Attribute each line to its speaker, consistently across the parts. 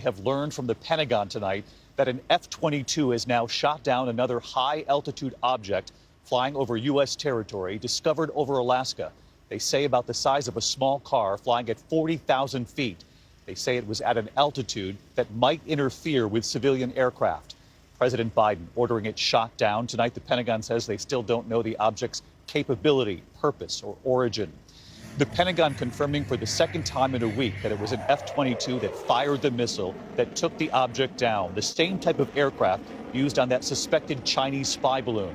Speaker 1: have learned from the Pentagon tonight that an F-22 has now shot down another high-altitude object flying over U.S. territory discovered over Alaska. They say about the size of a small car flying at 40,000 feet. They say it was at an altitude that might interfere with civilian aircraft. President Biden ordering it shot down. Tonight, the Pentagon says they still don't know the object's capability, purpose, or origin. The Pentagon confirming for the second time in a week that it was an F-22 that fired the missile that took the object down, the same type of aircraft used on that suspected Chinese spy balloon.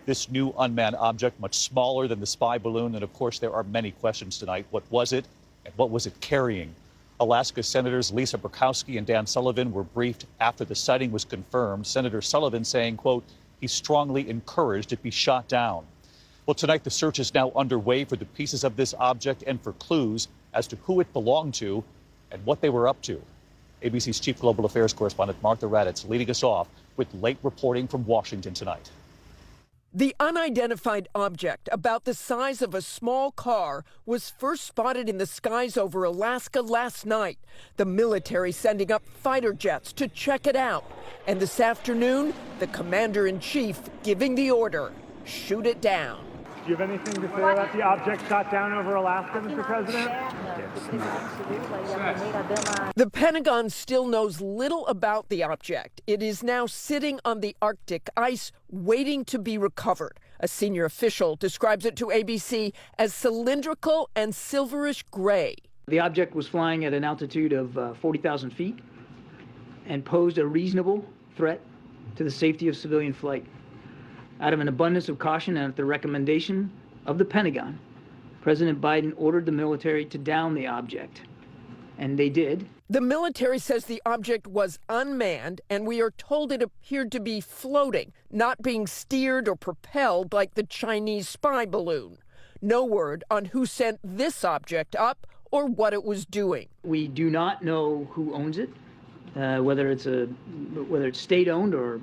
Speaker 1: This new unmanned object, much smaller than the spy balloon, and of course there are many questions tonight. What was it, and what was it carrying? Alaska Senators Lisa Murkowski and Dan Sullivan were briefed after the sighting was confirmed. Senator Sullivan saying, quote, he strongly encouraged it be shot down. Well, tonight the search is now underway for the pieces of this object and for clues as to who it belonged to and what they were up to. ABC's Chief Global Affairs Correspondent Martha Raddatz leading us off with late reporting from Washington tonight.
Speaker 2: The unidentified object, about the size of a small car, was first spotted in the skies over Alaska last night. The military sending up fighter jets to check it out. And this afternoon, the commander-in-chief giving the order, shoot it down.
Speaker 3: Do you have anything to say about the object shot down over Alaska, Mr. President?
Speaker 2: The Pentagon still knows little about the object. It is now sitting on the Arctic ice, waiting to be recovered. A senior official describes it to ABC as cylindrical and silverish gray.
Speaker 4: The object was flying at an altitude of 40,000 feet and posed a reasonable threat to the safety of civilian flight. Out of an abundance of caution and at the recommendation of the Pentagon, President Biden ordered the military to down the object, and they did.
Speaker 2: The military says the object was unmanned, and we are told it appeared to be floating, not being steered or propelled like the Chinese spy balloon. No word on who sent this object up or what it was doing.
Speaker 4: We do not know who owns it, whether it's state-owned or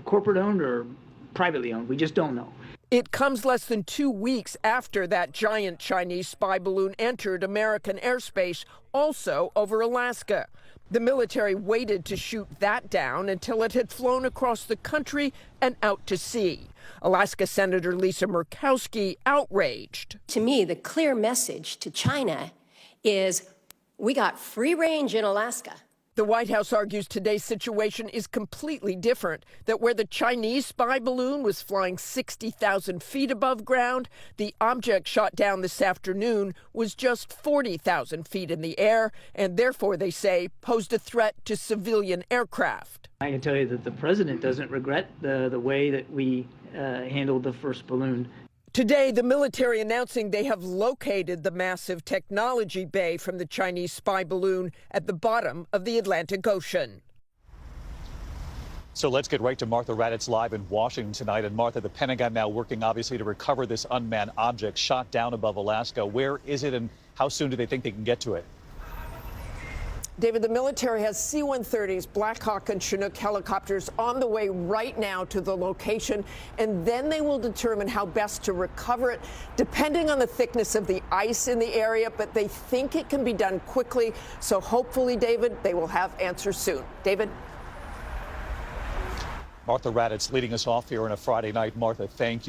Speaker 4: corporate-owned or privately owned. We just don't know.
Speaker 2: It comes less than 2 weeks after that giant Chinese spy balloon entered American airspace, also over Alaska. The military waited to shoot that down until it had flown across the country and out to sea. Alaska Senator Lisa Murkowski outraged.
Speaker 5: To me, the clear message to China is we got free range in Alaska.
Speaker 2: The White House argues today's situation is completely different, that where the Chinese spy balloon was flying 60,000 feet above ground, the object shot down this afternoon was just 40,000 feet in the air, and therefore, they say, posed a threat to civilian aircraft.
Speaker 4: I can tell you that the president doesn't regret the way that we handled the first balloon.
Speaker 2: Today, the military announcing they have located the massive technology bay from the Chinese spy balloon at the bottom of the Atlantic Ocean.
Speaker 1: So let's get right to Martha Raddatz live in Washington tonight. And Martha, the Pentagon now working obviously to recover this unmanned object shot down above Alaska. Where is it and how soon do they think they can get to it?
Speaker 2: David, the military has C-130s, Black Hawk and Chinook helicopters on the way right now to the location, and then they will determine how best to recover it, depending on the thickness of the ice in the area, but they think it can be done quickly, so hopefully, David, they will have answers soon. David?
Speaker 1: Martha Raddatz leading us off here on a Friday night. Martha, thank you.